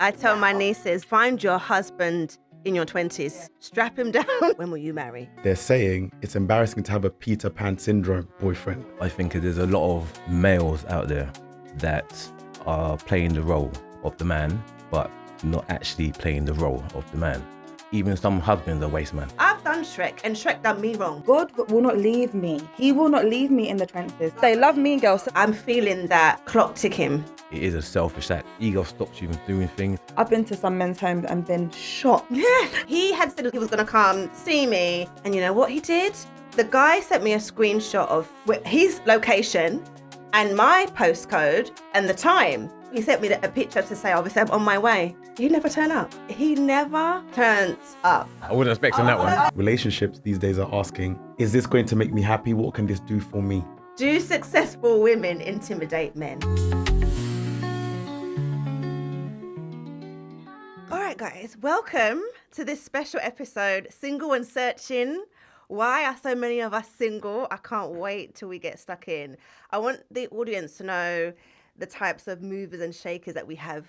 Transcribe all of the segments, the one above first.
I tell my nieces, find your husband in your 20s. Strap him down. When will you marry? They're saying it's embarrassing to have a Peter Pan syndrome boyfriend. I think there's a lot of males out there that are playing the role of the man, but not actually playing the role of the man. Even some husbands are waste man. I've done Shrek, and Shrek done me wrong. God will not leave me. He will not leave me in the trenches. They love me, girls. I'm feeling that clock ticking. It is a selfish act. Ego stops you from doing things. I've been to some men's homes and been shocked. Yeah. He had said he was going to come see me. And you know what he did? The guy sent me a screenshot of his location and my postcode and the time. He sent me a picture to say, obviously, I'm on my way. He never turned up. He never turns up. I wasn't expecting that one. Relationships these days are asking, is this going to make me happy? What can this do for me? Do successful women intimidate men? All right, guys, welcome to this special episode, Single and Searching. Why are so many of us single? I can't wait till we get stuck in. I want the audience to know the types of movers and shakers that we have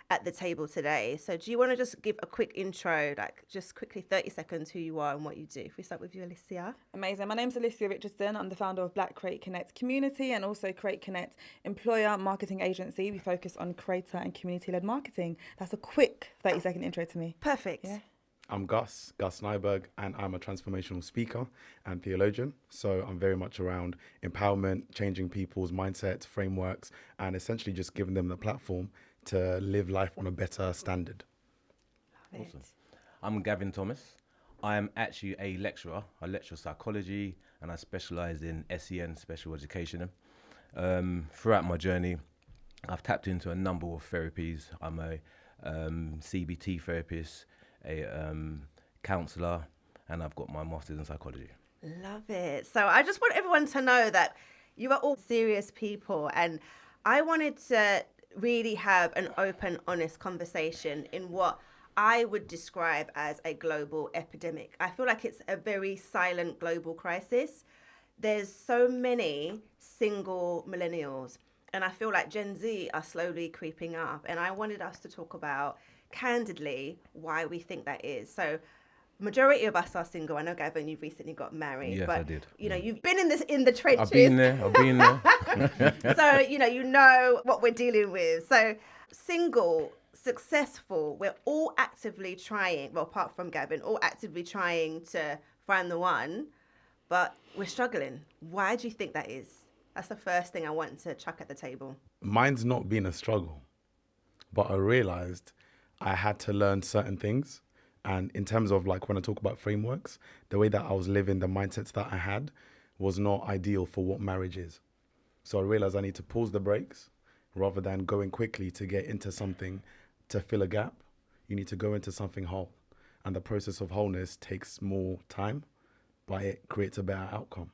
at the table today. So do you want to just give a quick intro, like just quickly 30 seconds, who you are and what you do? If we start with you, Alicia. Amazing. My name's Alicia Richardson. I'm the founder of Black Create Connect Community and also Create Connect Employer Marketing Agency. We focus on creator and community-led marketing. That's a quick 30-second intro to me. Perfect. Yeah. I'm Gus Nyberg, and I'm a transformational speaker and theologian. So I'm very much around empowerment, changing people's mindsets, frameworks, and essentially just giving them the platform to live life on a better standard. Awesome. I'm Gavin Thomas. I am actually a lecturer. I lecture psychology and I specialise in SEN, special education. Throughout my journey, I've tapped into a number of therapies. I'm a CBT therapist, a counsellor, and I've got my master's in psychology. Love it. So I just want everyone to know that you are all serious people, and I wanted to really have an open, honest conversation in what I would describe as a global epidemic. I feel like it's a very silent global crisis. There's so many single millennials, and I feel like Gen Z are slowly creeping up, and I wanted us to talk about candidly why we think that is. So majority of us are single. I know, Gavin, you've recently got married. Yes, but, I did. You know, you've been in the trenches. I've been there. So, you know what we're dealing with. So single, successful, we're all actively trying, well, apart from Gavin, all actively trying to find the one, but we're struggling. Why do you think that is? That's the first thing I want to chuck at the table. Mine's not been a struggle, but I realized I had to learn certain things. And in terms of like when I talk about frameworks, the way that I was living, the mindsets that I had was not ideal for what marriage is. So I realized I need to pause the brakes rather than going quickly to get into something to fill a gap. You need to go into something whole. And the process of wholeness takes more time, but it creates a better outcome.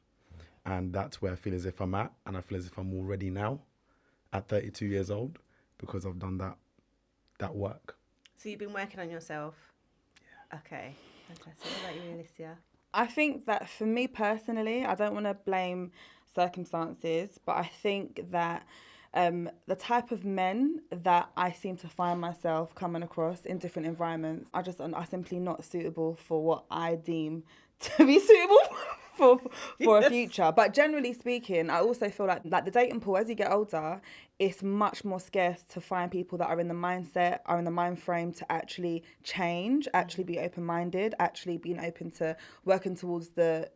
And that's where I feel as if I'm at. And I feel as if I'm all ready now at 32 years old because I've done that work. So you've been working on yourself? Yeah. Okay, fantastic. What about you, Alicia? I think that for me personally, I don't want to blame circumstances, but I think that the type of men that I seem to find myself coming across in different environments are simply not suitable for what I deem to be suitable for a future. But generally speaking, I also feel like the dating pool, as you get older, it's much more scarce to find people that are in the mindset, are in the mind frame to actually change, actually be open-minded, actually being open to working towards the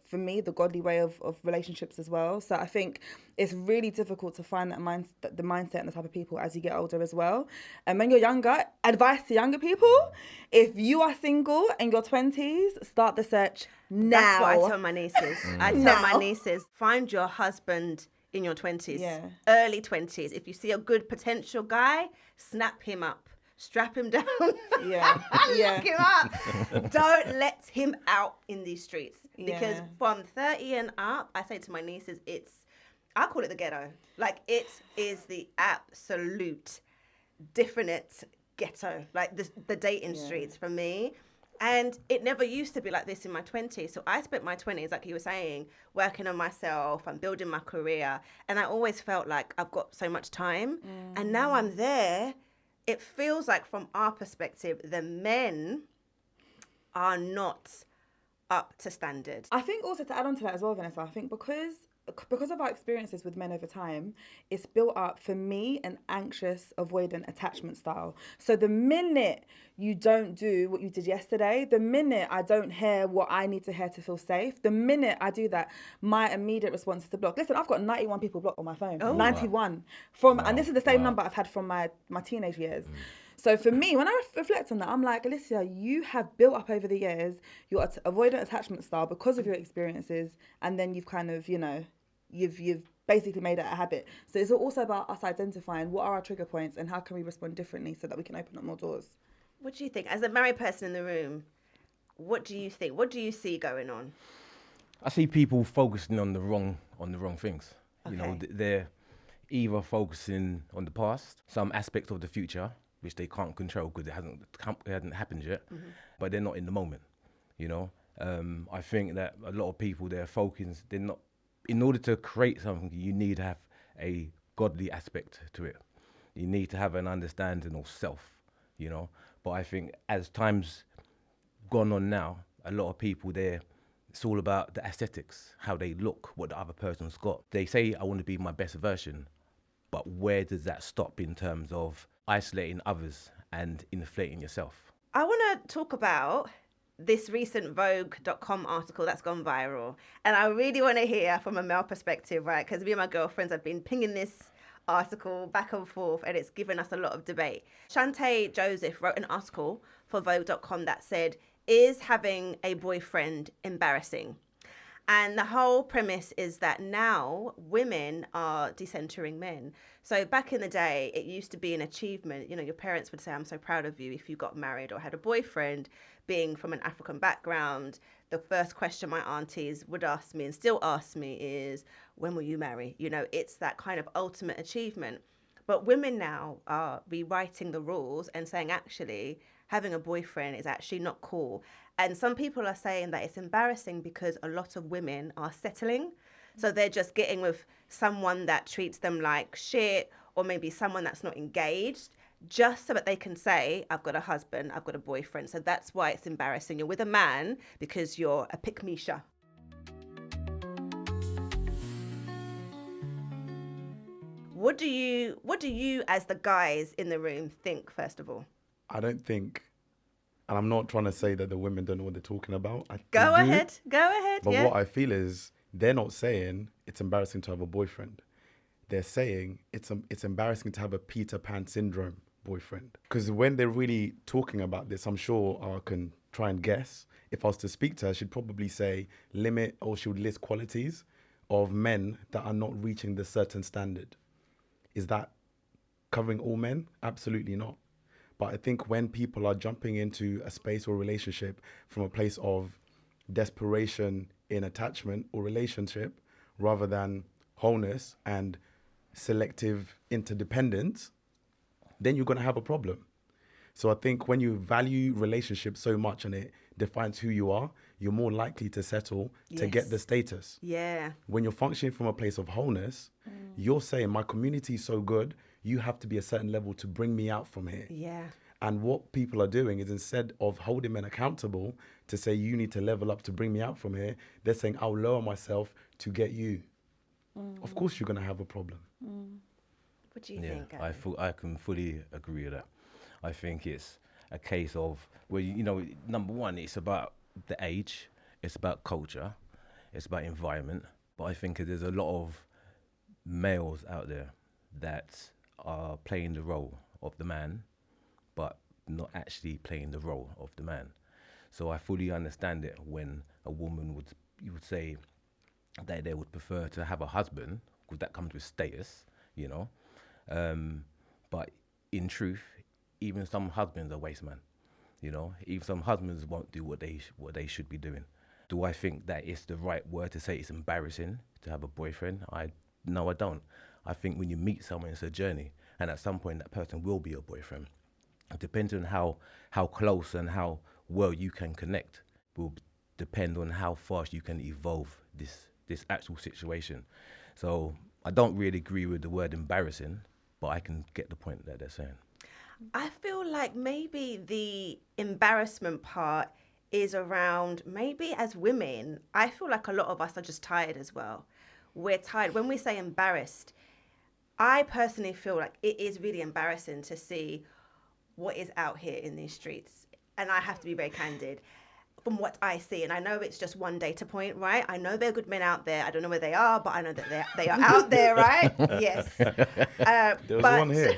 godly way of relationships as well. So I think it's really difficult to find the mindset and the type of people as you get older as well. And when you're younger, advice to younger people, if you are single in your 20s, start the search now. That's what I tell my nieces. I tell my nieces, find your husband in your 20s, early 20s. If you see a good potential guy, snap him up, strap him down, lock him up. Don't let him out in these streets. Because from 30 and up, I say to my nieces, I call it the ghetto. Like, it is the absolute definite ghetto, like the dating streets for me. And it never used to be like this in my 20s. So I spent my 20s, like you were saying, working on myself and building my career. And I always felt like I've got so much time. And now I'm there. it feels like from our perspective, the men are not up to standard. I think also to add on to that as well, Vanessa, I think because of our experiences with men over time, it's built up, for me, an anxious, avoidant attachment style. So the minute you don't do what you did yesterday, the minute I don't hear what I need to hear to feel safe, the minute I do that, my immediate response is to block. Listen, I've got 91 people blocked on my phone. Oh, 91. Wow. And this is the same number I've had from my teenage years. So for me, when I reflect on that, I'm like, Alicia, you have built up over the years your avoidant attachment style because of your experiences, and then you've kind of, you've basically made it a habit. So it's also about us identifying what are our trigger points and how can we respond differently so that we can open up more doors. What do you think? As a married person in the room, what do you think? What do you see going on? I see people focusing on the wrong things. Okay. They're either focusing on the past, some aspect of the future, which they can't control because it hasn't happened yet, but they're not in the moment. I think that a lot of people, they're not. In order to create something, you need to have a godly aspect to it. You need to have an understanding of self, But I think as time's gone on now, a lot of people it's all about the aesthetics, how they look, what the other person's got. They say, I want to be my best version, but where does that stop in terms of isolating others and inflating yourself? I want to talk about this recent Vogue.com article that's gone viral. And I really want to hear from a male perspective, right? Because me and my girlfriends have been pinging this article back and forth, and it's given us a lot of debate. Shantae Joseph wrote an article for Vogue.com that said, is having a boyfriend embarrassing? And the whole premise is that now women are decentering men. So back in the day, it used to be an achievement. Your parents would say, I'm so proud of you if you got married or had a boyfriend. Being from an African background, the first question my aunties would ask me and still ask me is, when will you marry? It's that kind of ultimate achievement. But women now are rewriting the rules and saying, actually, having a boyfriend is actually not cool. And some people are saying that it's embarrassing because a lot of women are settling. So they're just getting with someone that treats them like shit, or maybe someone that's not engaged, just so that they can say, I've got a husband, I've got a boyfriend. So that's why it's embarrassing. You're with a man because you're a pick-me-sha. What do you as the guys in the room think, first of all? I don't think, and I'm not trying to say that the women don't know what they're talking about. Go ahead. But what I feel is they're not saying it's embarrassing to have a boyfriend. They're saying it's embarrassing to have a Peter Pan syndrome boyfriend. Because when they're really talking about this, I'm sure I can try and guess. If I was to speak to her, she'd probably say she would list qualities of men that are not reaching the certain standard. Is that covering all men? Absolutely not. But I think when people are jumping into a space or relationship from a place of desperation in attachment or relationship, rather than wholeness and selective interdependence, then you're going to have a problem. So I think when you value relationships so much and it defines who you are, you're more likely to settle to get the status. Yeah. When you're functioning from a place of wholeness, you're saying, my community is so good, you have to be a certain level to bring me out from here. Yeah. And what people are doing is, instead of holding men accountable to say, you need to level up to bring me out from here, they're saying, I'll lower myself to get you. Of course you're going to have a problem. What do you think? I can fully agree with that. I think it's a case of, well, number one, it's about the age, it's about culture, it's about environment. But I think there's a lot of males out there that are playing the role of the man, but not actually playing the role of the man. So I fully understand it when a woman would say that they would prefer to have a husband, because that comes with status, but in truth, even some husbands are waste man, even some husbands won't do what they should be doing. Do I think that it's the right word to say it's embarrassing to have a boyfriend? No, I don't. I think when you meet someone, it's a journey, and at some point that person will be your boyfriend. Depending on how close and how well you can connect will depend on how fast you can evolve this actual situation. So I don't really agree with the word embarrassing, but I can get the point that they're saying. I feel like maybe the embarrassment part is around, maybe as women, I feel like a lot of us are just tired as well. We're tired. When we say embarrassed, I personally feel like it is really embarrassing to see what is out here in these streets. And I have to be very candid from what I see. And I know it's just one data point, right? I know there are good men out there. I don't know where they are, but I know that they are out there, right? Yes. There's one here.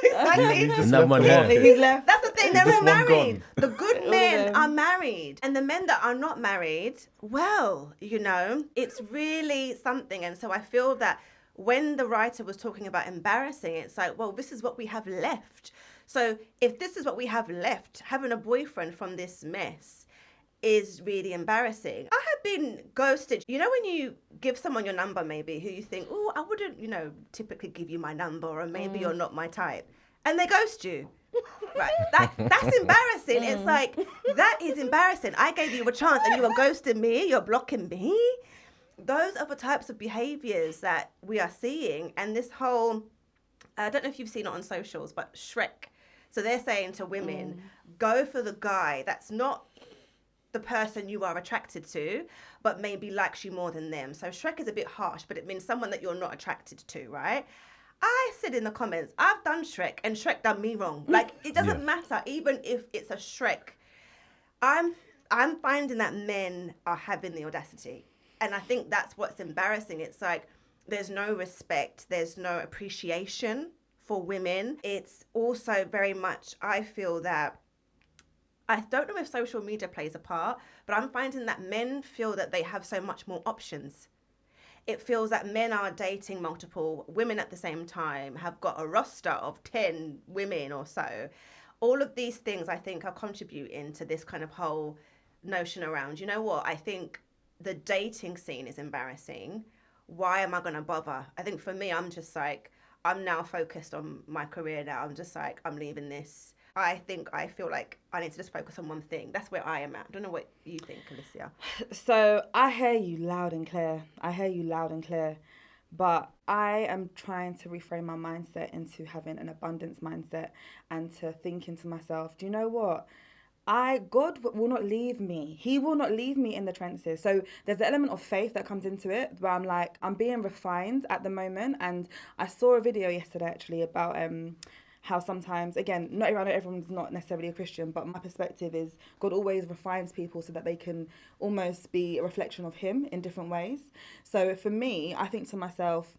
Exactly. He's left. That's the thing. They're all married. The good men are married. And the men that are not married, well, you know, it's really something. And so I feel that when the writer was talking about embarrassing, it's like, well, this is what we have left. So if this is what we have left, having a boyfriend from this mess is really embarrassing. I have been ghosted. You know, when you give someone your number, maybe, who you think, oh, I wouldn't, you know, typically give you my number, or maybe you're not my type, and they ghost you. Right? That's embarrassing. It's like, that is embarrassing. I gave you a chance and you are ghosting me, you're blocking me. Those are the types of behaviors that we are seeing. And this whole, I don't know if you've seen it on socials, but Shrek. So they're saying to women, go for the guy that's not the person you are attracted to, but maybe likes you more than them. So Shrek is a bit harsh, but it means someone that you're not attracted to, right? I said in the comments, I've done Shrek and Shrek done me wrong. Like, it doesn't matter, even if it's a Shrek. I'm finding that men are having the audacity. And I think that's what's embarrassing. It's like, there's no respect, there's no appreciation for women. It's also very much, I feel that, I don't know if social media plays a part, but I'm finding that men feel that they have so much more options. It feels that men are dating multiple women at the same time, have got a roster of 10 women or so. All of these things, I think, are contributing to this kind of whole notion around, you know what, I think the dating scene is embarrassing. Why am I going to bother? I think for me, I'm just like, I'm now focused on my career now. I'm just like, I'm leaving this. I feel like I need to just focus on one thing. That's where I am at. I don't know what you think, Alicia. So I hear you loud and clear. But I am trying to reframe my mindset into having an abundance mindset and to thinking to myself, do you know what? God will not leave me. He will not leave me in the trenches. So there's the element of faith that comes into it, where I'm like, I'm being refined at the moment. And I saw a video yesterday actually about how sometimes, again, not everyone's not necessarily a Christian, but my perspective is God always refines people so that they can almost be a reflection of him in different ways. So for me, I think to myself,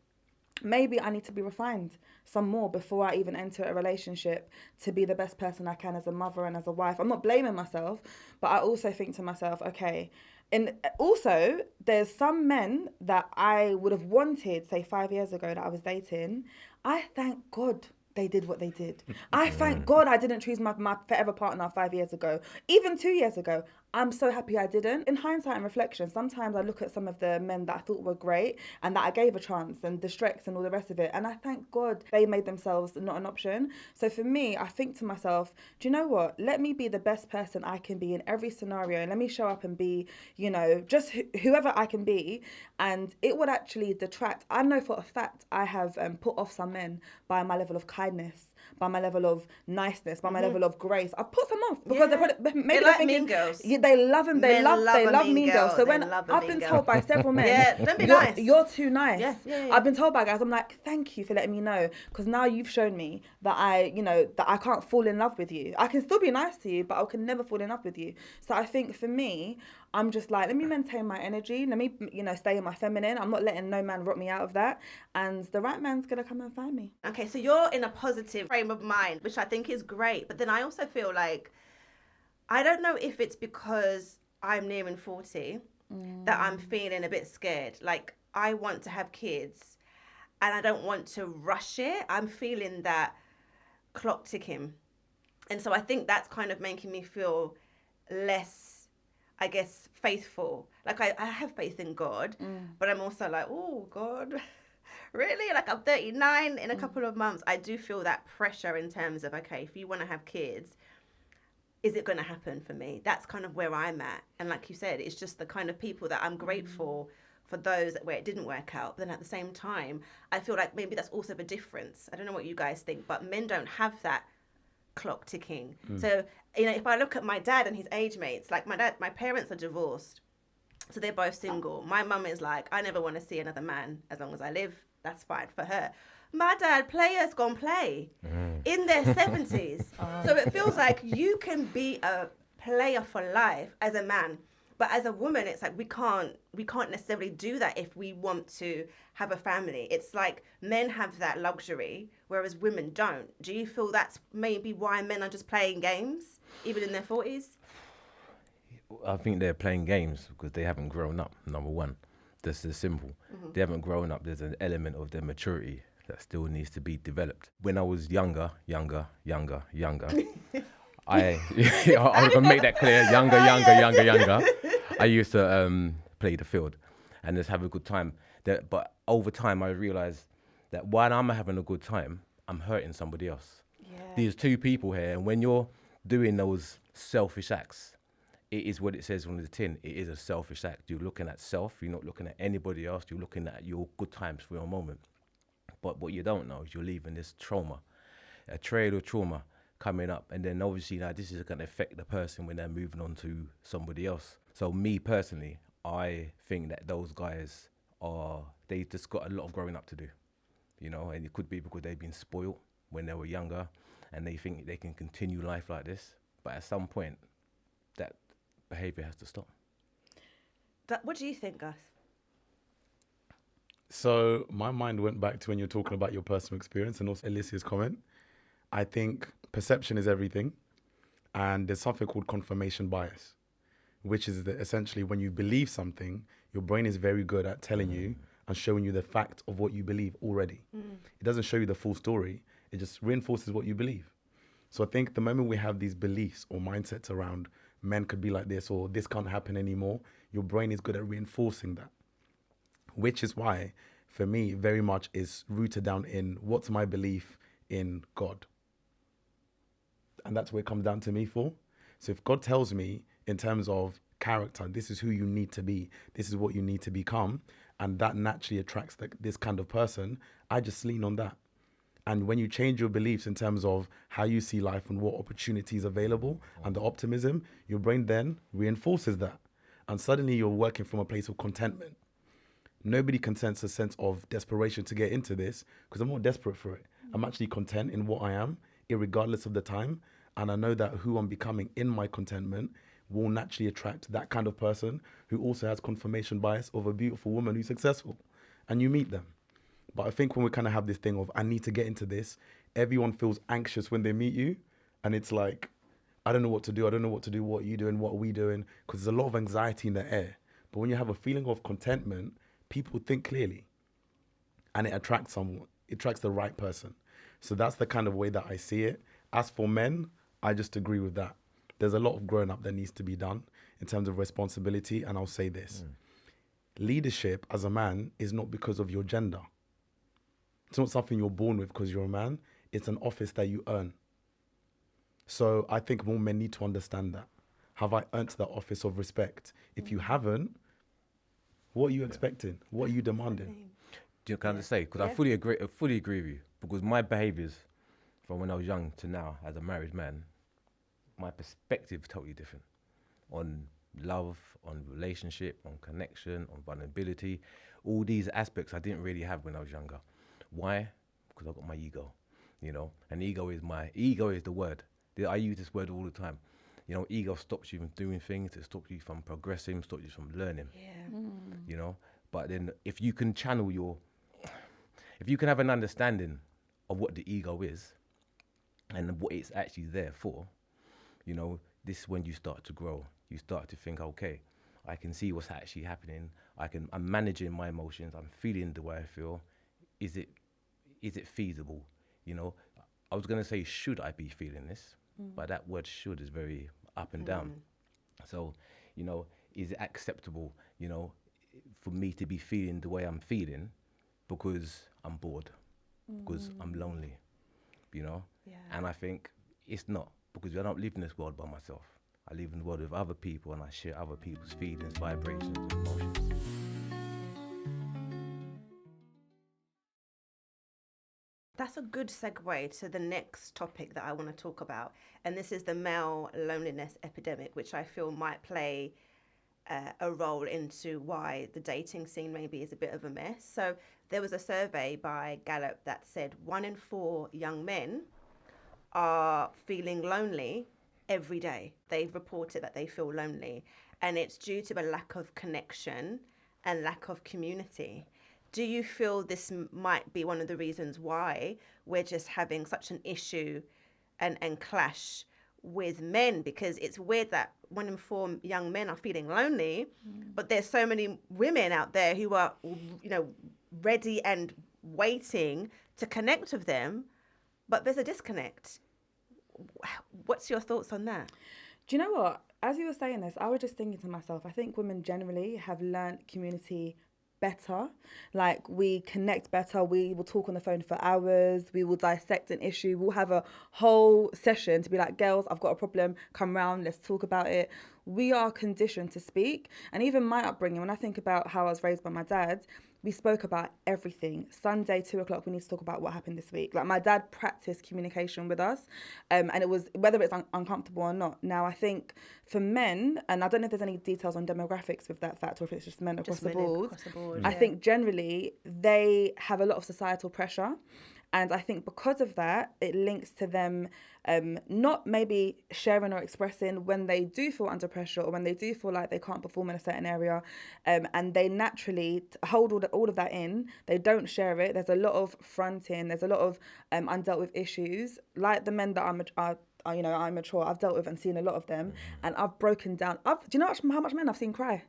maybe I need to be refined some more before I even enter a relationship to be the best person I can as a mother and as a wife. I'm not blaming myself, but I also think to myself, okay, and also there's some men that I would have wanted, say 5 years ago, that I was dating. I thank God they did what they did. I thank God I didn't choose my forever partner 5 years ago, even 2 years ago. I'm so happy I didn't. In hindsight and reflection, sometimes I look at some of the men that I thought were great and that I gave a chance, and the Shreks and all the rest of it, and I thank God they made themselves not an option. So for me, I think to myself, do you know what? Let me be the best person I can be in every scenario, and let me show up and be, you know, just whoever I can be, and it would actually detract. I know for a fact I have put off some men by my level of kindness, by my level of niceness, by my level of grace. I've put them off because maybe they like Mean Girls. Yeah, they love him. They love Mean Girls. So when I've been told by several men, don't be nice. You're too nice. Yeah. I've been told by guys, I'm like, thank you for letting me know, because now you've shown me that I can't fall in love with you. I can still be nice to you, but I can never fall in love with you. So I think for me, I'm just like, let me maintain my energy. Let me, stay in my feminine. I'm not letting no man rock me out of that. And the right man's going to come and find me. Okay, so you're in a positive frame of mind, which I think is great. But then I also feel like, I don't know if it's because I'm nearing 40 that I'm feeling a bit scared. Like, I want to have kids and I don't want to rush it. I'm feeling that clock ticking. And so I think that's kind of making me feel less, I guess, faithful. Like, I have faith in God, but I'm also like, oh, God, really? Like, I'm 39 in a couple of months. I do feel that pressure in terms of, okay, if you want to have kids, is it going to happen for me? That's kind of where I'm at. And like you said, it's just the kind of people that I'm grateful for those where it didn't work out. But then at the same time, I feel like maybe that's also the difference. I don't know what you guys think, but men don't have that clock ticking. So, if I look at my dad and his age mates, like my parents are divorced. So they're both single. My mum is like, I never want to see another man as long as I live. That's fine for her. My dad, players gone play in their 70s. So it feels like you can be a player for life as a man. But as a woman, it's like we can't necessarily do that if we want to have a family. It's like men have that luxury, whereas women don't. Do you feel that's maybe why men are just playing games, even in their 40s? I think they're playing games because they haven't grown up, number one. This is simple. They haven't grown up. There's an element of their maturity that still needs to be developed. When I was younger, I'm going to make that clear, younger. I used to play the field and just have a good time. But over time, I realized that while I'm having a good time, I'm hurting somebody else. Yeah. There's two people here, and when you're doing those selfish acts, it is what it says on the tin. It is a selfish act. You're looking at self. You're not looking at anybody else. You're looking at your good times for your moment. But what you don't know is you're leaving this trauma, a trail of trauma coming up. And then obviously now this is going to affect the person when they're moving on to somebody else. So me personally, I think that those guys they just got a lot of growing up to do, and it could be because they've been spoiled when they were younger and they think they can continue life like this. But at some point, that behavior has to stop. What do you think, Gus? So my mind went back to when you're talking about your personal experience and also Alicia's comment. I think perception is everything. And there's something called confirmation bias, which is that essentially when you believe something, your brain is very good at telling you and showing you the fact of what you believe already. It doesn't show you the full story. It just reinforces what you believe. So I think the moment we have these beliefs or mindsets around men could be like this or this can't happen anymore, your brain is good at reinforcing that. Which is why, for me, very much is rooted down in what's my belief in God. And that's where it comes down to me for. So if God tells me in terms of character, this is who you need to be, this is what you need to become, and that naturally attracts this kind of person, I just lean on that. And when you change your beliefs in terms of how you see life and what opportunities available and the optimism, your brain then reinforces that. And suddenly you're working from a place of contentment. Nobody can sense a sense of desperation to get into this because I'm not desperate for it. I'm actually content in what I am, irregardless of the time. And I know that who I'm becoming in my contentment will naturally attract that kind of person who also has confirmation bias of a beautiful woman who's successful. And you meet them. But I think when we kind of have this thing of, I need to get into this, everyone feels anxious when they meet you. And it's like, I don't know what to do. What are you doing? What are we doing? Because there's a lot of anxiety in the air. But when you have a feeling of contentment, people think clearly and it attracts someone. It attracts the right person. So that's the kind of way that I see it. As for men, I just agree with that. There's a lot of growing up that needs to be done in terms of responsibility. And I'll say this. Leadership as a man is not because of your gender. It's not something you're born with because you're a man. It's an office that you earn. So I think more men need to understand that. Have I earned that office of respect? If you haven't, what are you expecting? What are you demanding? Do you kind of say? Because I fully agree with you. Because my behaviors from when I was young to now as a married man, my perspective is totally different on love, on relationship, on connection, on vulnerability. All these aspects I didn't really have when I was younger. Why? Because I got my ego, and ego is the word. I use this word all the time. Ego stops you from doing things. It stops you from progressing, stops you from learning. But then if you can if you can have an understanding of what the ego is and what it's actually there for, this is when you start to grow. You start to think, okay, I can see what's actually happening. I'm managing my emotions. I'm feeling the way I feel. Is it feasible? I was going to say, should I be feeling this? But that word should is very up and down. So, is it acceptable, for me to be feeling the way I'm feeling because I'm bored, because I'm lonely, Yeah. And I think it's not, because I don't live in this world by myself. I live in the world with other people and I share other people's feelings, vibrations, and emotions. that's a good segue to the next topic that I want to talk about. And this is the male loneliness epidemic, which I feel might play a role into why the dating scene maybe is a bit of a mess. So there was a survey by Gallup that said 1 in 4 young men are feeling lonely every day. They've reported that they feel lonely, and it's due to a lack of connection and lack of community. Do you feel this might be one of the reasons why we're just having such an issue and clash with men? Because it's weird that 1 in 4 young men are feeling lonely, but there's so many women out there who are, you know, ready and waiting to connect with them, but there's a disconnect. What's your thoughts on that? Do you know what? As you were saying this, I was just thinking to myself, I think women generally have learned community better. Like, we connect better. We will talk on the phone for hours. We will dissect an issue. We'll have a whole session to be like, girls, I've got a problem. Come round. Let's talk about it. We are conditioned to speak. And even my upbringing, when I think about how I was raised by my dad, we spoke about everything. Sunday, 2:00, we need to talk about what happened this week. Like, my dad practiced communication with us, and it was, whether it's uncomfortable or not. Now, I think for men, and I don't know if there's any details on demographics with that fact, or if it's just men across the board. I think generally they have a lot of societal pressure. And I think because of that, it links to them not maybe sharing or expressing when they do feel under pressure, or when they do feel like they can't perform in a certain area. And they naturally hold all of that in. They don't share it. There's a lot of fronting. There's a lot of undealt with issues. Like the men that I'm mature, I've dealt with and seen a lot of them. And I've broken down. Do you know how much men I've seen cry?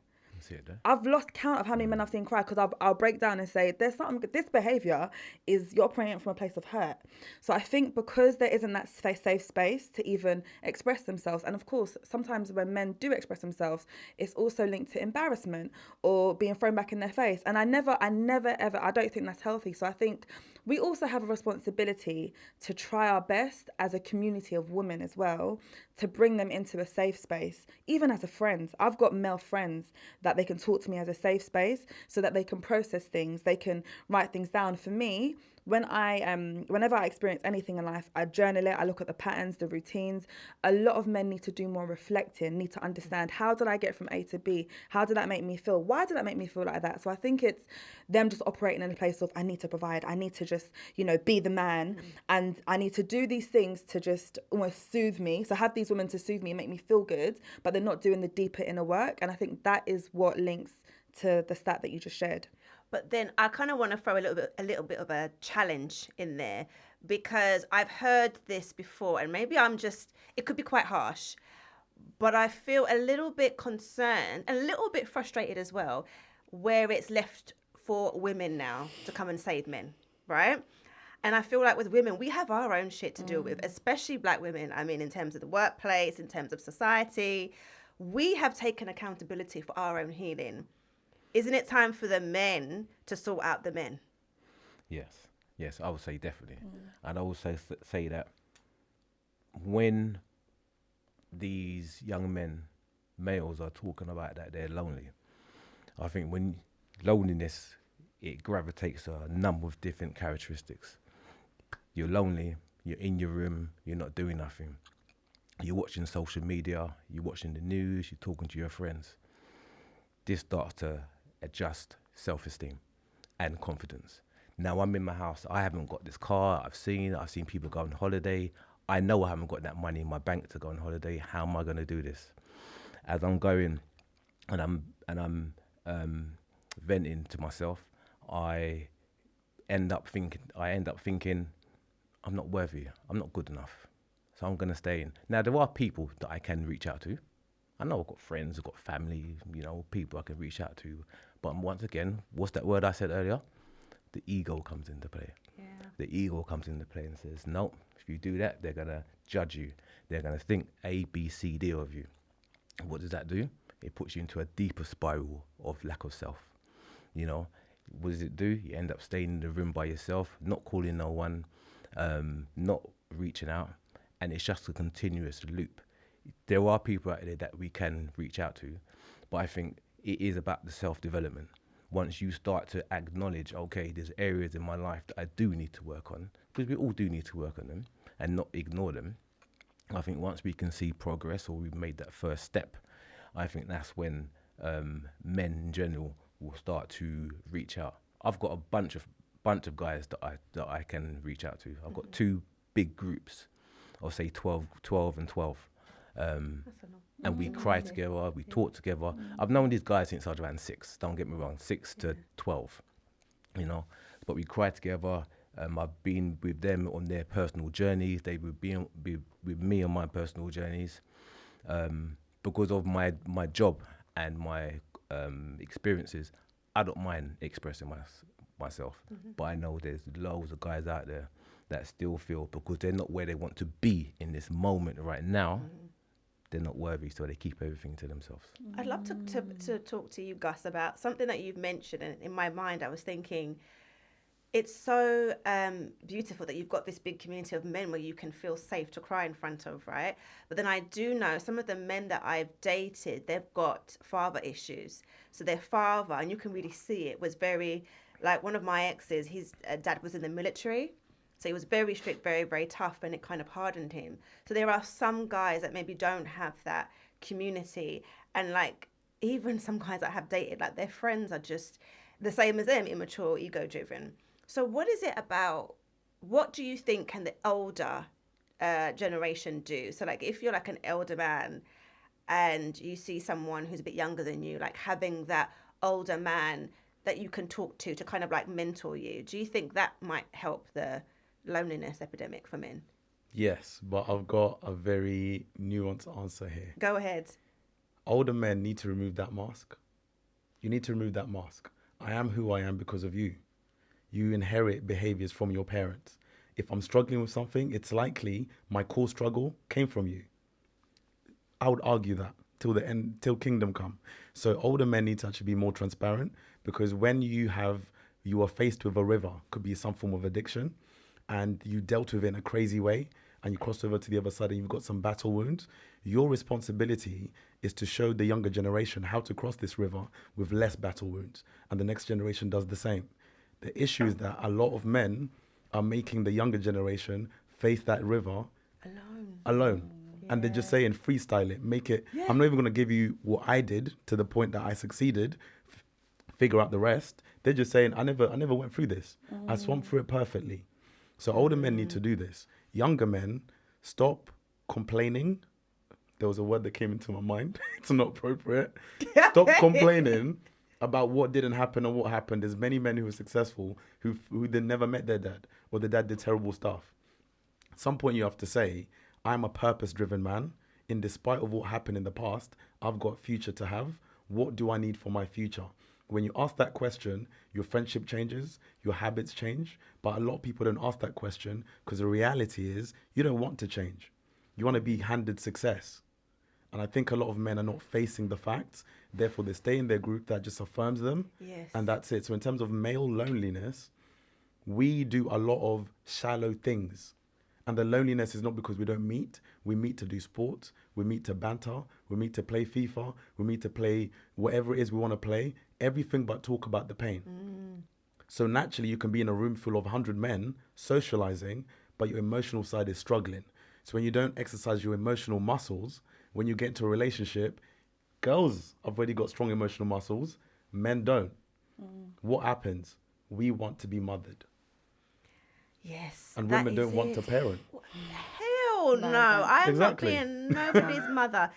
I've lost count of how many men I've seen cry, because I'll break down and say, there's something, this behaviour is, you're operating from a place of hurt. So I think because there isn't that safe space to even express themselves, and of course, sometimes when men do express themselves, it's also linked to embarrassment or being thrown back in their face. And I never ever, I don't think that's healthy. So I think we also have a responsibility to try our best as a community of women as well, to bring them into a safe space, even as a friend. I've got male friends that they can talk to me as a safe space, so that they can process things, they can write things down. For me, whenever I experience anything in life, I journal it, I look at the patterns, the routines. A lot of men need to do more reflecting, need to understand, how did I get from A to B? How did that make me feel? Why did that make me feel like that? So I think it's them just operating in a place of, I need to provide, I need to just, be the man, and I need to do these things to just almost soothe me. So have these women to soothe me and make me feel good, but they're not doing the deeper inner work. And I think that is what links to the stat that you just shared. But then I kind of want to throw a little bit of a challenge in there, because I've heard this before, and maybe it could be quite harsh, but I feel a little bit concerned, a little bit frustrated as well, where it's left for women now to come and save men, right? And I feel like with women, we have our own shit to deal with, especially Black women. I mean, in terms of the workplace, in terms of society, we have taken accountability for our own healing. Isn't it time for the men to sort out the men? Yes, I would say definitely. And I would say that when these young men, males, are talking about that they're lonely, I think when loneliness, it gravitates a number of different characteristics. You're lonely, you're in your room, you're not doing nothing. You're watching social media, you're watching the news, you're talking to your friends. This starts to adjust self-esteem and confidence. Now I'm in my house, I haven't got this car, I've seen people go on holiday. I know I haven't got that money in my bank to go on holiday. How am I going to do this? As I'm going and I'm venting to myself, I end up thinking I'm not worthy, I'm not good enough. So I'm going to stay in. Now there are people that I can reach out to. I know I've got friends, I've got family, people I can reach out to. But once again, what's that word I said earlier? The ego comes into play. Yeah. The ego comes into play and says, no, if you do that, they're going to judge you. They're going to think A, B, C, D of you. What does that do? It puts you into a deeper spiral of lack of self. What does it do? You end up staying in the room by yourself, not calling no one, not reaching out. And it's just a continuous loop. There are people out there that we can reach out to, but I think it is about the self-development. once you start to acknowledge, okay, there's areas in my life that I do need to work on, because we all do need to work on them and not ignore them. I think once we can see progress, or we've made that first step, I think that's when men in general will start to reach out. I've got a bunch of guys that I can reach out to. I've got 2 big groups, I'll say 12 and 12. And we cry together, we talk together. I've known these guys since I was around 6, don't get me wrong, 6 to 12, you know. But we cry together. I've been with them on their personal journeys. They would be with me on my personal journeys. Because of my job and my experiences, I don't mind expressing myself. But I know there's loads of guys out there that still feel, because they're not where they want to be in this moment right now, they're not worthy, so they keep everything to themselves. I'd love to talk to you, Gus, about something that you've mentioned. And in my mind, I was thinking, it's so beautiful that you've got this big community of men where you can feel safe to cry in front of, right? But then I do know some of the men that I've dated, they've got father issues. So their father, and you can really see it, was very, like one of my exes, his dad was in the military. So he was very strict, very, very tough, and it kind of hardened him. So there are some guys that maybe don't have that community. And like, even some guys that I have dated, like their friends are just the same as them, immature, ego-driven. So what is it about, what do you think can the older generation do? So like, if you're like an elder man and you see someone who's a bit younger than you, like having that older man that you can talk to kind of like mentor you, do you think that might help the loneliness epidemic for men? Yes, but I've got a very nuanced answer here. Go ahead. Older men need to remove that mask. You need to remove that mask. I am who I am because of you. You inherit behaviors from your parents. If I'm struggling with something, it's likely my core struggle came from you. I would argue that till the end, till kingdom come. So older men need to actually be more transparent, because when you are faced with a river, could be some form of addiction, and you dealt with it in a crazy way, and you crossed over to the other side and you've got some battle wounds, your responsibility is to show the younger generation how to cross this river with less battle wounds, and the next generation does the same. The issue is that a lot of men are making the younger generation face that river alone. Yeah. And they're just saying, freestyle it, make it. Yeah. I'm not even going to give you what I did to the point that I succeeded, figure out the rest. They're just saying, I never went through this. I swam through it perfectly. So older men need to do this. Younger men, stop complaining. There was a word that came into my mind. It's not appropriate. Stop complaining about what didn't happen and what happened. There's many men who were successful who they never met their dad, or their dad did terrible stuff. At some point you have to say, I'm a purpose-driven man. In despite of what happened in the past, I've got a future to have. What do I need for my future? When you ask that question, your friendship changes, your habits change. But a lot of people don't ask that question because the reality is you don't want to change. You want to be handed success. And I think a lot of men are not facing the facts. Therefore, they stay in their group that just affirms them. Yes. And that's it. So in terms of male loneliness, we do a lot of shallow things. And the loneliness is not because we don't meet. We meet to do sports. We meet to banter. We meet to play FIFA. We meet to play whatever it is we want to play. Everything but talk about the pain. So naturally, you can be in a room full of 100 men socializing, but your emotional side is struggling. So when you don't exercise your emotional muscles, when you get into a relationship, girls have already got strong emotional muscles. Men don't. What happens? We want to be mothered. Yes. And women don't want to parent. Hell no. I'm exactly. not being nobody's mother.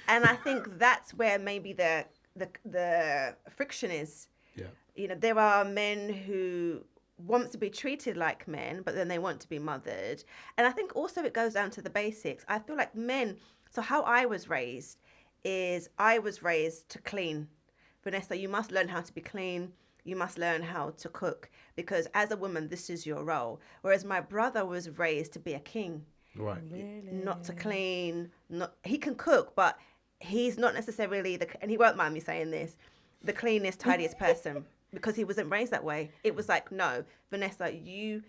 And I think that's where maybe the friction is. Yeah. You know, there are men who want to be treated like men, but then they want to be mothered. And I think also it goes down to the basics. I feel like men, so how I was raised is I was raised to clean. Vanessa, you must learn how to be clean. You must learn how to cook, because as a woman, this is your role. Whereas my brother was raised to be a king. Right. Really? Not to clean. He can cook, but he's not necessarily and he won't mind me saying this, the cleanest, tidiest person, because he wasn't raised that way. It was like, no, Vanessa, you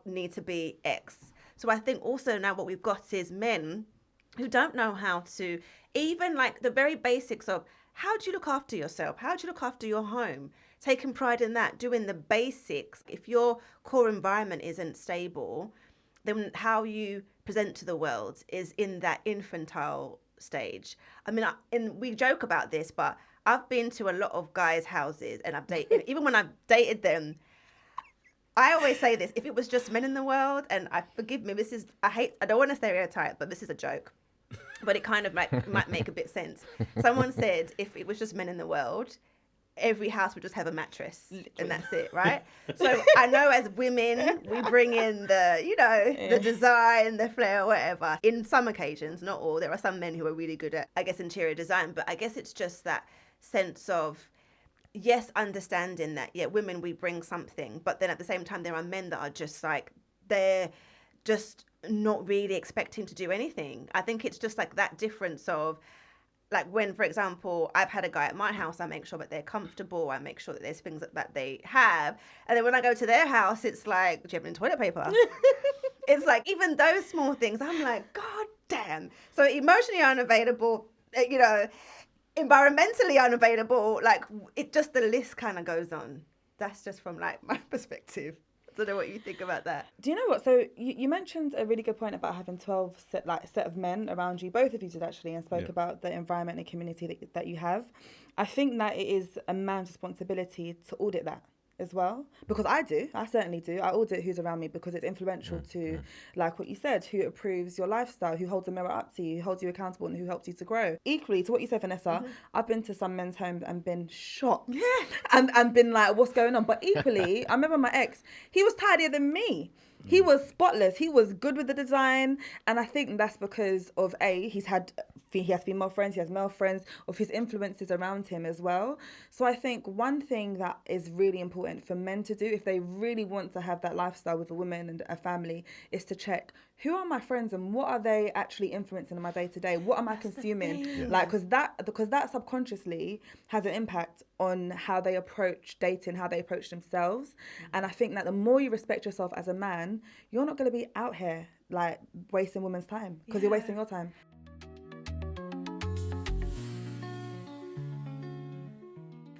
need to be X. So I think also now what we've got is men who don't know how to, even like the very basics of how do you look after yourself? How do you look after your home? Taking pride in that, doing the basics. If your core environment isn't stable, then how you present to the world is in that infantile stage. I mean, and we joke about this, but I've been to a lot of guys' houses and I've dated, even when I've dated them, I always say this, if it was just men in the world, and forgive me, I don't want to stereotype, but this is a joke, but it kind of might make a bit sense. Someone said, if it was just men in the world, every house would just have a mattress and that's it, right? So I know as women, we bring in the design, the flair, whatever. In some occasions, not all, there are some men who are really good at, I guess, interior design, but I guess it's just that sense of, yes, understanding that, women, we bring something, but then at the same time, there are men that are just like, they're just not really expecting to do anything. I think it's just like that difference of, like when, for example, I've had a guy at my house, I make sure that they're comfortable, I make sure that there's things that they have. And then when I go to their house, it's like, do you have any toilet paper? It's like, even those small things, I'm like, God damn. So emotionally unavailable, environmentally unavailable, like it just, the list kind of goes on. That's just from like my perspective. I don't know what you think about that. Do you know what? So you mentioned a really good point about having 12 set of men around you. Both of you did actually, and spoke about the environment and community that you have. I think that it is a man's responsibility to audit that as well, because I certainly do. I audit who's around me because it's influential to, like what you said, who approves your lifestyle, who holds a mirror up to you, who holds you accountable, and who helps you to grow. Equally to what you said, Vanessa, I've been to some men's homes and been shocked, and been like, what's going on? But equally, I remember my ex, he was tidier than me. He was spotless. He was good with the design. And I think that's because of he has female friends, he has male friends, of his influences around him as well. So I think one thing that is really important for men to do if they really want to have that lifestyle with a woman and a family is to check, who are my friends and what are they actually influencing in my day to day? What am I consuming? Like, because that subconsciously has an impact on how they approach dating, how they approach themselves. And I think that the more you respect yourself as a man, you're not going to be out here like wasting women's time, because you're wasting your time.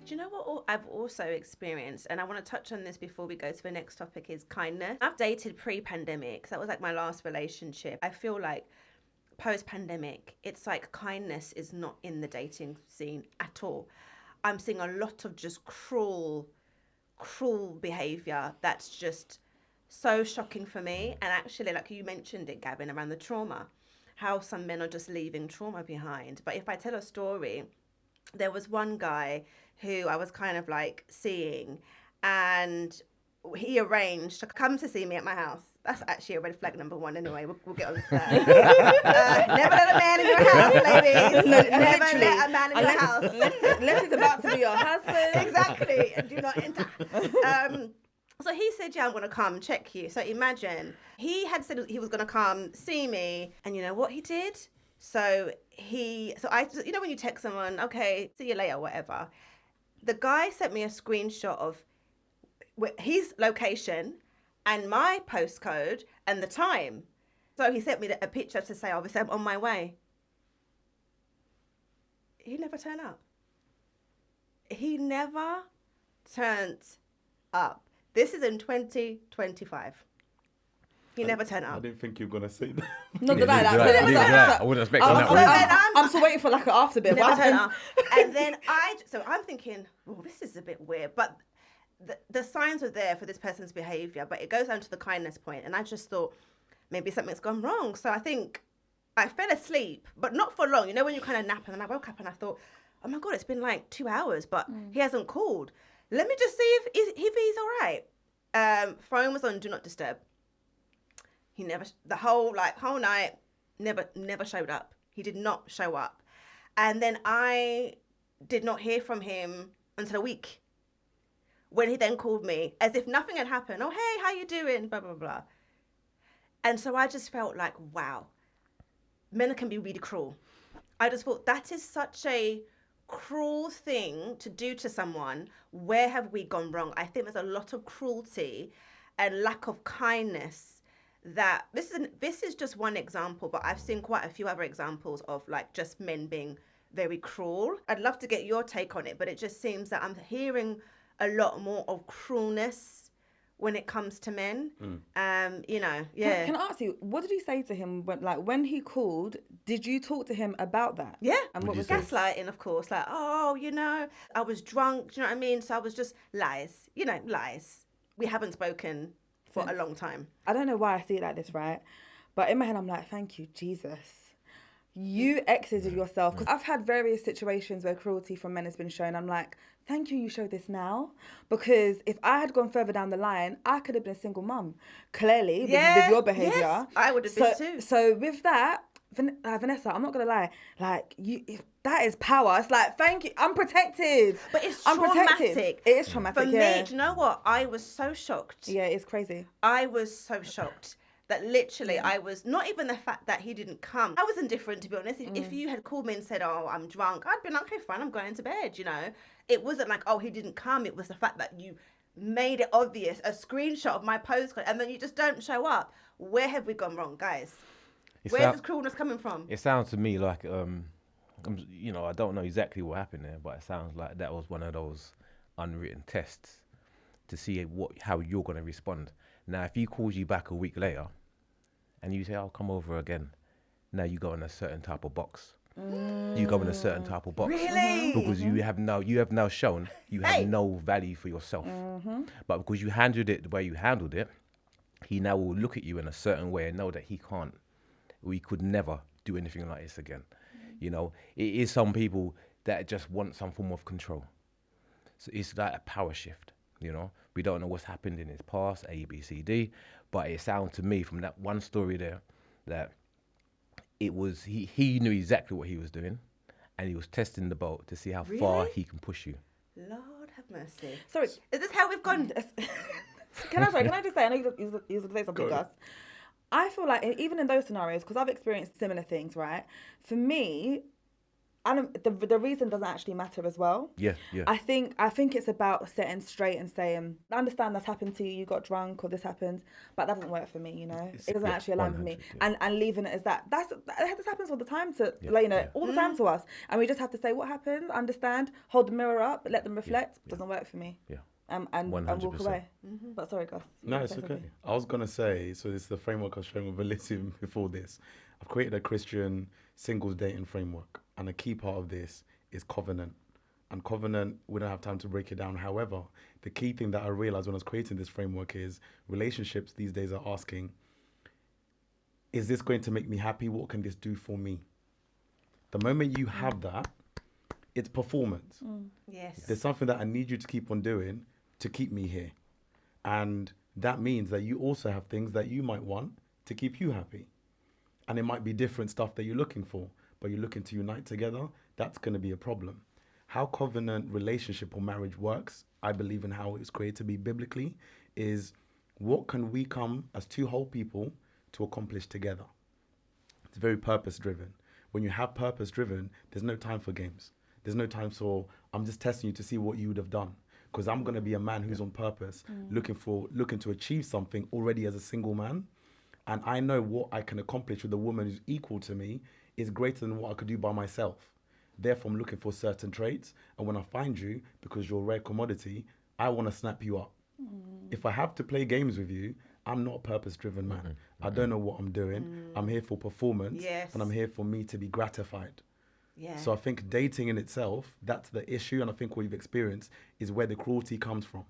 Do you know what I've also experienced, and I want to touch on this before we go to the next topic, is kindness. I've dated pre-pandemic. That was like my last relationship. I feel like post-pandemic, it's like kindness is not in the dating scene at all. I'm seeing a lot of just cruel behavior that's just so shocking for me. And actually, like you mentioned it, Gavin, around the trauma, how some men are just leaving trauma behind. But if I tell a story, there was one guy who I was kind of like seeing, and he arranged to come to see me at my house. That's actually a red flag number one anyway. We'll get on to that. Never let a man in your house, ladies. No, never let a man in your house. Unless he's about to be your husband. Exactly. And do not enter. So he said, I'm going to come check you. So imagine, he had said he was going to come see me. And you know what he did? So I, when you text someone, okay, see you later, whatever. The guy sent me a screenshot of his location and my postcode and the time. So he sent me a picture to say, obviously, I'm on my way. He never turned up. He never turned up. This is in 2025. He never turned up. I didn't think you were going to say that. Not that. I wouldn't expect that. I'm still waiting for like an after bit. Never turned up. And then I'm thinking, well, this is a bit weird. But the signs were there for this person's behavior, but it goes down to the kindness point. And I just thought, maybe something's gone wrong. So I think I fell asleep, but not for long. You know, when you kind of nap, and then I woke up and I thought, oh my God, it's been like 2 hours, but he hasn't called. Let me just see if he's all right. Phone was on Do Not Disturb. He never, the whole night, never showed up. He did not show up. And then I did not hear from him until a week, when he then called me as if nothing had happened. Oh, hey, how you doing? Blah, blah, blah. And so I just felt like, wow, men can be really cruel. I just thought that is such a cruel thing to do to someone. Where have we gone wrong? I think there's a lot of cruelty and lack of kindness. That this is just one example, but I've seen quite a few other examples of like just men being very cruel. I'd love to get your take on it, but it just seems that I'm hearing a lot more of cruelness when it comes to men. You know, yeah. Can I ask you, what did you say to him when he called? Did you talk to him about that? Yeah. And what was gaslighting, of course. Like, oh, you know, I was drunk. Do you know what I mean? So I was just lies. You know, lies. We haven't spoken for a long time. I don't know why I see it like this, right? But in my head, I'm like, thank you, Jesus. You exited yourself. Because I've had various situations where cruelty from men has been shown. I'm like, thank you showed this now. Because if I had gone further down the line, I could have been a single mum. Clearly, with your behaviour. Yes, I would have been too. So with that, Vanessa, I'm not going to lie. Like, that is power. It's like, thank you. I'm protected. But it's traumatic. It is traumatic, For me, do you know what? I was so shocked. Yeah, it's crazy. I was so shocked. That literally I was, not even the fact that he didn't come. I was indifferent, to be honest. If you had called me and said, oh, I'm drunk, I'd been like, okay, fine, I'm going to bed, you know. It wasn't like, oh, he didn't come. It was the fact that you made it obvious, a screenshot of my postcode, and then you just don't show up. Where have we gone wrong, guys? Where's this cruelness coming from? It sounds to me like, you know, I don't know exactly what happened there, but it sounds like that was one of those unwritten tests to see how you're going to respond. Now, if he calls you back a week later and you say, I'll come over again, now you go in a certain type of box. You go in a certain type of box. Really? Because you have now shown you have no value for yourself. But because you handled it the way you handled it, he now will look at you in a certain way and know that we could never do anything like this again. You know, it is some people that just want some form of control. So it's like a power shift, you know. We don't know what's happened in his past, A, B, C, D, but it sounds to me from that one story there that it was, he knew exactly what he was doing and he was testing the boat to see how far he can push you. Lord have mercy. Sorry. Is this how we've gone? Can I just say, I know you was going to say something, Gus. I feel like even in those scenarios, because I've experienced similar things, right? For me, the reason doesn't actually matter as well. Yeah. I think it's about setting straight and saying, I understand that's happened to you, you got drunk or this happened, but that doesn't work for me, you know. It doesn't actually align with me. Yeah. And leaving it as that. This happens all the time all the time to us. And we just have to say what happened, understand, hold the mirror up, let them reflect. Doesn't work for me. Yeah. And walk away. But sorry, Gus. No, it's okay. I was going to say, so it's the framework I was sharing with Alicia before this. I've created a Christian singles dating framework. And a key part of this is covenant. And covenant, we don't have time to break it down. However, the key thing that I realized when I was creating this framework is relationships these days are asking, is this going to make me happy? What can this do for me? The moment you have that, it's performance. Yes. There's something that I need you to keep on doing to keep me here. And that means that you also have things that you might want to keep you happy. And it might be different stuff that you're looking for, but you're looking to unite together, that's going to be a problem. How covenant relationship or marriage works, I believe in how it's created to be biblically, is what can we come as two whole people to accomplish together? It's very purpose-driven. When you have purpose-driven, there's no time for games. There's no time for, I'm just testing you to see what you would have done. Because I'm going to be a man who's on purpose, looking to achieve something already as a single man. And I know what I can accomplish with a woman who's equal to me is greater than what I could do by myself. Therefore, I'm looking for certain traits. And when I find you, because you're a rare commodity, I want to snap you up. If I have to play games with you, I'm not a purpose-driven man. I don't know what I'm doing. I'm here for performance. Yes. And I'm here for me to be gratified. Yeah. So I think dating in itself, that's the issue. And I think what you've experienced is where the cruelty comes from.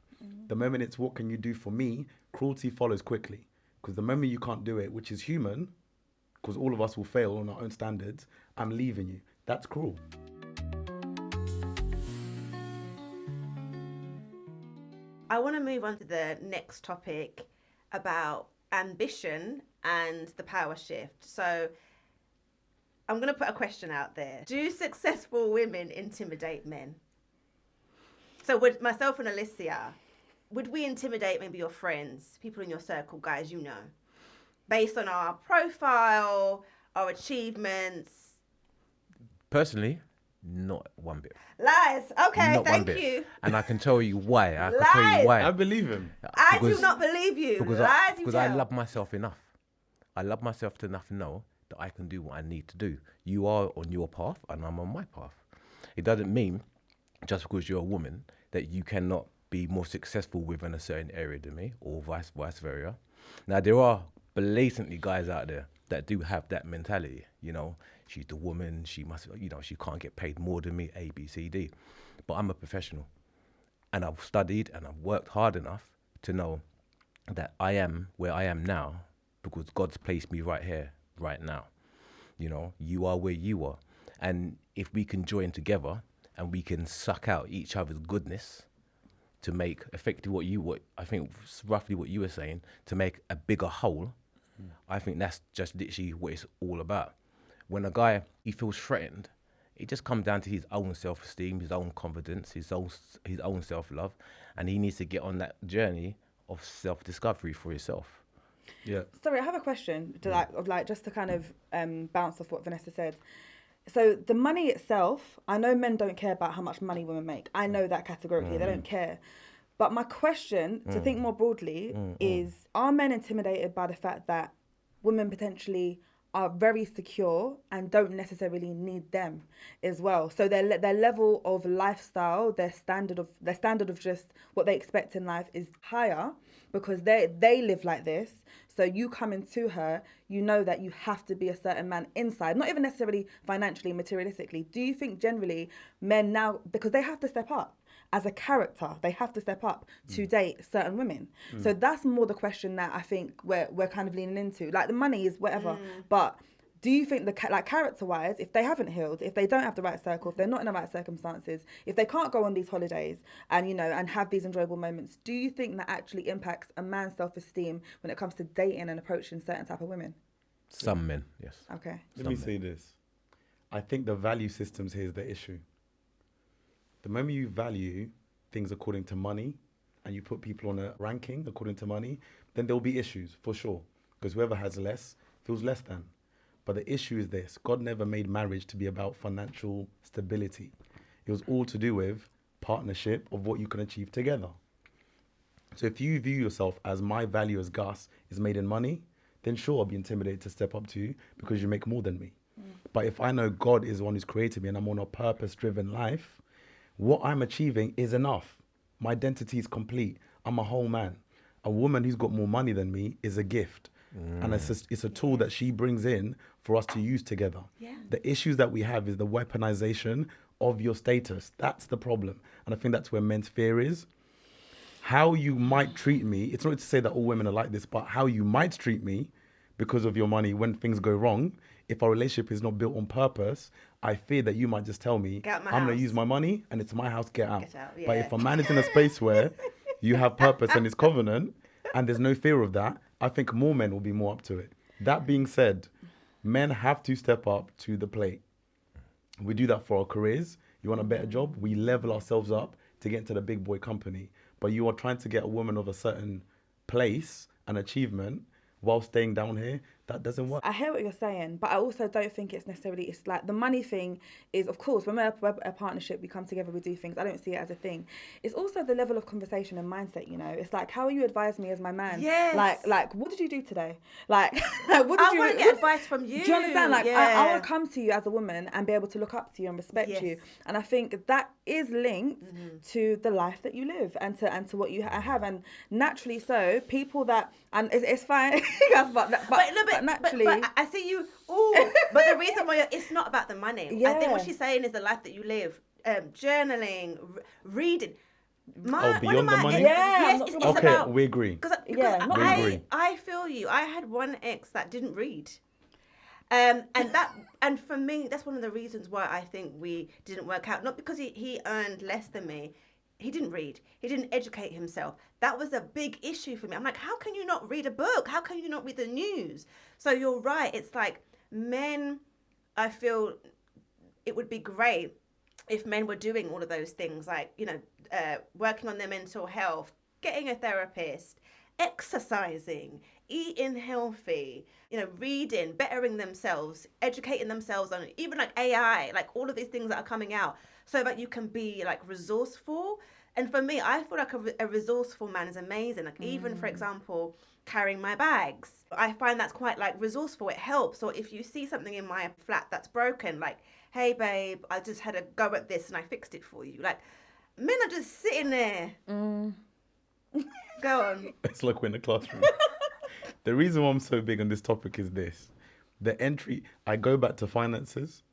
The moment it's what can you do for me, cruelty follows quickly. Because the moment you can't do it, which is human, because all of us will fail on our own standards, I'm leaving you. That's cruel. I want to move on to the next topic about ambition and the power shift. So I'm going to put a question out there. Do successful women intimidate men? So would myself and Alicia, would we intimidate maybe your friends, people in your circle, guys you know, based on our profile, our achievements? Personally, not one bit. Lies. Okay, not thank you. And I can tell you why. I believe him. I do not believe you. Because Lies you because tell. I love myself enough. I love myself enough to know that I can do what I need to do. You are on your path and I'm on my path. It doesn't mean just because you're a woman that you cannot be more successful within a certain area than me, or vice versa. Now, there are blatantly guys out there that do have that mentality. You know, she's the woman, she must, you know, she can't get paid more than me, A, B, C, D. But I'm a professional, and I've studied and I've worked hard enough to know that I am where I am now because God's placed me right here, right now. You know, you are where you are. And if we can join together and we can suck out each other's goodness to make effectively what I think roughly what you were saying, to make a bigger whole, I think that's just literally what it's all about. When a guy, he feels threatened, it just comes down to his own self-esteem, his own confidence, his own self-love, and he needs to get on that journey of self-discovery for himself. Yeah. Sorry, I have a question to just to kind of bounce off what Vanessa said. So the money itself, I know men don't care about how much money women make. I know that categorically, they don't care. But my question, to think more broadly, is are men intimidated by the fact that women potentially are very secure and don't necessarily need them as well? So their level of lifestyle, their standard of just what they expect in life is higher because they live like this. So you come into her, you know that you have to be a certain man inside, not even necessarily financially, materialistically. Do you think generally men now, because they have to step up as a character, they have to step up to date certain women? So that's more the question that I think we're kind of leaning into. Like the money is whatever, but do you think character-wise, if they haven't healed, if they don't have the right circle, if they're not in the right circumstances, if they can't go on these holidays and, you know, and have these enjoyable moments, do you think that actually impacts a man's self-esteem when it comes to dating and approaching certain type of women? Some men, yes. Okay. Let me say this. I think the value systems here is the issue. The moment you value things according to money and you put people on a ranking according to money, then there'll be issues for sure. Because whoever has less feels less than. But the issue is this: God never made marriage to be about financial stability. It was all to do with partnership of what you can achieve together. So if you view yourself as my value as Gus is made in money, then sure, I'll be intimidated to step up to you because you make more than me. But if I know God is the one who's created me and I'm on a purpose-driven life, what I'm achieving is enough. My identity is complete. I'm a whole man. A woman who's got more money than me is a gift. And it's a tool that she brings in for us to use together. Yeah. The issues that we have is the weaponization of your status. That's the problem. And I think that's where men's fear is. How you might treat me, it's not to say that all women are like this, but how you might treat me because of your money when things go wrong, if our relationship is not built on purpose, I fear that you might just tell me, I'm going to use my money and it's my house, get out. Yeah. But if a man is in a space where you have purpose and it's covenant and there's no fear of that, I think more men will be more up to it. That being said, men have to step up to the plate. We do that for our careers. You want a better job? We level ourselves up to get into the big boy company. But you are trying to get a woman of a certain place and achievement while staying down here. That doesn't work. I hear what you're saying, but I also don't think it's like the money thing is, of course, when we're a partnership, we come together, we do things. I don't see it as a thing. It's also the level of conversation and mindset, you know. It's like, how you advise me as my man? Yes. Like what did you do today? What did I want to get advice from you. Do you understand? I want to come to you as a woman and be able to look up to you and respect you. And I think that is linked to the life that you live and to what you have. And naturally so, people that, and it's fine, but naturally. But I see you. Oh, but the reason why it's not about the money. Yeah. I think what she's saying is the life that you live. Journaling, reading. Beyond the money? Yes, it's okay, about, we agree. Because we agree. I feel you. I had one ex that didn't read. And for me, that's one of the reasons why I think we didn't work out. Not because he earned less than me. He didn't read. He didn't educate himself. That was a big issue for me. I'm like, how can you not read a book? How can you not read the news? So you're right. It's like men, I feel it would be great if men were doing all of those things, like, you know, working on their mental health, getting a therapist, exercising, eating healthy, reading, bettering themselves, educating themselves on even like AI, like all of these things that are coming out, so that you can be like resourceful. And for me, I feel like a resourceful man is amazing. Like even, for example, carrying my bags, I find that's quite like resourceful. It helps. Or if you see something in my flat that's broken, like, hey babe, I just had a go at this and I fixed it for you. Like, men are just sitting there. Go on. It's like we're in a classroom. The reason why I'm so big on this topic is this. I go back to finances,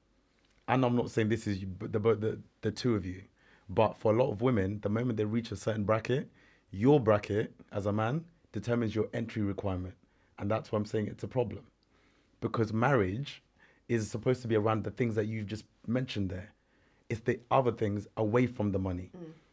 and I'm not saying this is the two of you, but for a lot of women, the moment they reach a certain bracket, your bracket as a man determines your entry requirement. And that's why I'm saying it's a problem. Because marriage is supposed to be around the things that you've just mentioned there. It's the other things away from the money.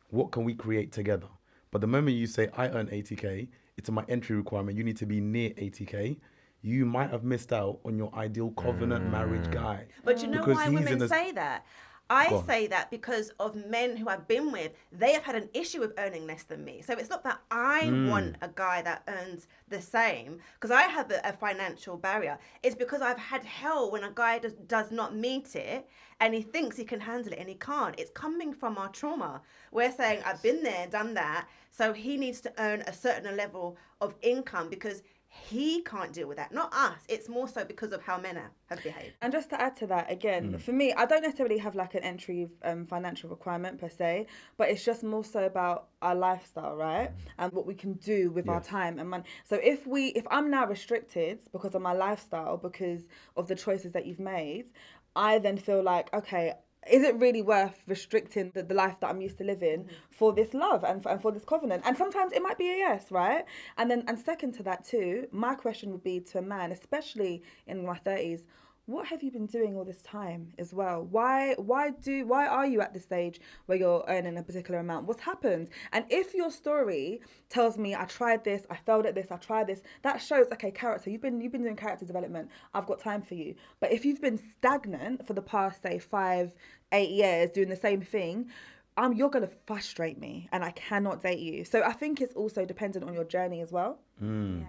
What can we create together? But the moment you say, I earn 80K, it's my entry requirement, you need to be near 80K, you might have missed out on your ideal covenant marriage guy. But you know why women say that? I say that because of men who I've been with, they have had an issue with earning less than me. So it's not that I want a guy that earns the same, because I have a financial barrier. It's because I've had hell when a guy does not meet it and he thinks he can handle it and he can't. It's coming from our trauma. We're saying, I've been there, done that, so he needs to earn a certain level of income because he can't deal with that, not us. It's more so because of how men have behaved. And just to add to that, again, for me, I don't necessarily have like an entry financial requirement per se, but it's just more so about our lifestyle, right? And what we can do with our time and money. So if I'm now restricted because of my lifestyle, because of the choices that you've made, I then feel like, okay, is it really worth restricting the life that I'm used to living for this love and for this covenant? And sometimes it might be a yes, right? And second to that too, my question would be to a man, especially in my 30s, what have you been doing all this time as well? Why are you at this stage where you're earning a particular amount? What's happened? And if your story tells me I tried this, I failed at this, I tried this, that shows, okay, character, you've been doing character development. I've got time for you. But if you've been stagnant for the past, say, 5-8 years doing the same thing, you're going to frustrate me and I cannot date you. So I think it's also dependent on your journey as well. Yeah.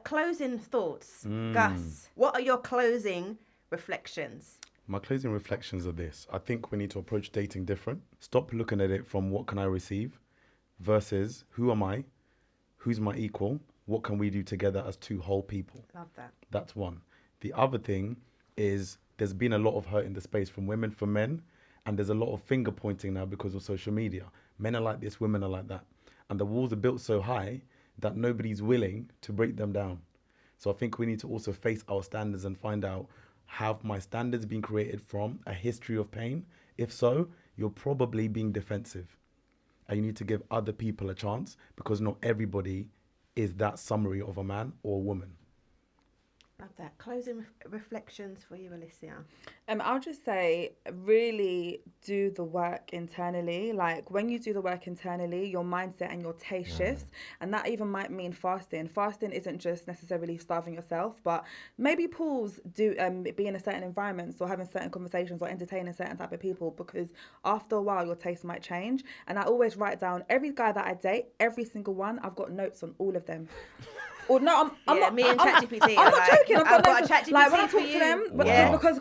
Closing thoughts. Gus, what are your closing reflections? My closing reflections are this. I think we need to approach dating different. Stop looking at it from what can I receive versus who am I? Who's my equal? What can we do together as two whole people? Love that. That's one. The other thing is there's been a lot of hurt in the space from women for men, and there's a lot of finger pointing now because of social media. Men are like this, women are like that. And the walls are built so high that nobody's willing to break them down. So I think we need to also face our standards and find out, have my standards been created from a history of pain? If so, you're probably being defensive. And you need to give other people a chance, because not everybody is that summary of a man or a woman. Love that. Closing reflections for you, Alicia. I'll just say, really do the work internally. Like, when you do the work internally, your mindset and your taste shifts. And that even might mean fasting. Fasting isn't just necessarily starving yourself, but maybe pause, be in a certain environments or having certain conversations or entertaining certain type of people, because after a while, your taste might change. And I always write down every guy that I date, every single one, I've got notes on all of them. Or no, I'm not. Me and ChatGPT. I'm not joking. I've got a ChatGPT like when I for talk you. to them, because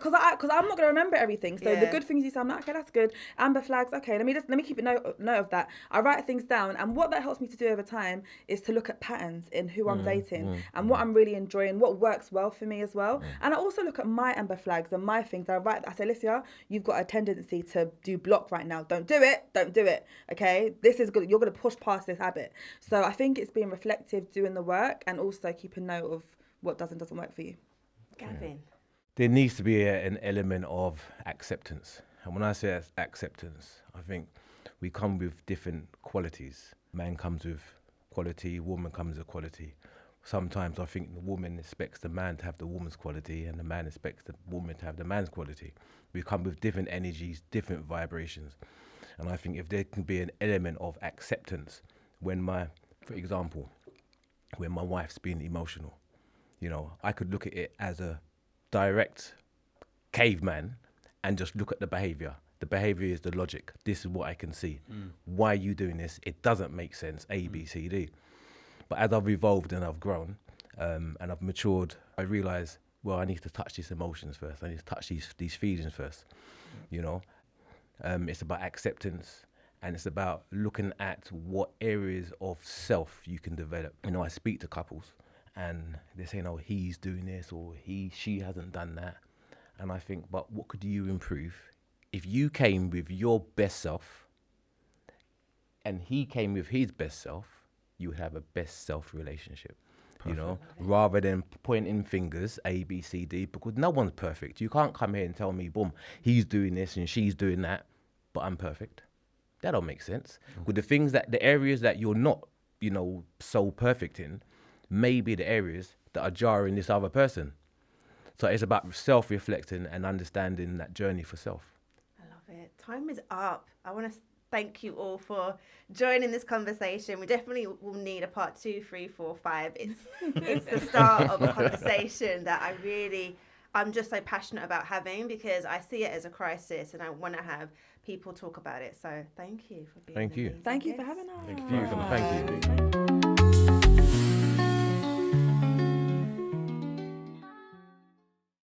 I'm not gonna remember everything. So the good things you say, I'm like, okay, that's good. Amber flags, okay. Let me keep a note of that. I write things down, and what that helps me to do over time is to look at patterns in who I'm dating and what I'm really enjoying, what works well for me as well. And I also look at my amber flags and my things. I say, Alicia, you've got a tendency to do block right now. Don't do it. Okay, this is good. You're gonna push past this habit. So I think it's being reflective, doing the work, and also keeping note of what doesn't work for you. Gavin. There needs to be an element of acceptance. And when I say acceptance, I think we come with different qualities. Man comes with quality, woman comes with quality. Sometimes I think the woman expects the man to have the woman's quality and the man expects the woman to have the man's quality. We come with different energies, different vibrations. And I think if there can be an element of acceptance for example, when my wife's being emotional, I could look at it as a direct caveman and just look at the behavior. The behavior is the logic. This is what I can see. Why are you doing this? It doesn't make sense, A, B, C, D. But as I've evolved and I've grown, and I've matured. I realised, well, I need to touch these emotions first. I need to touch these feelings first. You know, it's about acceptance, and it's about looking at what areas of self you can develop. You know, I speak to couples, and they're saying, "Oh, he's doing this," or she hasn't done that, and I think, but what could you improve if you came with your best self, and he came with his best self? You would have a best self relationship. Perfect. You know, rather than pointing fingers, A, B, C, D, because no one's perfect. You can't come here and tell me, boom, he's doing this and she's doing that, but I'm perfect. That don't make sense. With the areas that you're not, you know, so perfect in, may be the areas that are jarring this other person. So it's about self-reflecting and understanding that journey for self. I love it. Time is up. I want to thank you all for joining this conversation. We definitely will need a part 2, 3, 4, 5. It's the start of a conversation that I'm just so passionate about having, because I see it as a crisis and I want to have people talk about it. So thank you for being Thank you. Thank you for having us. Thank you.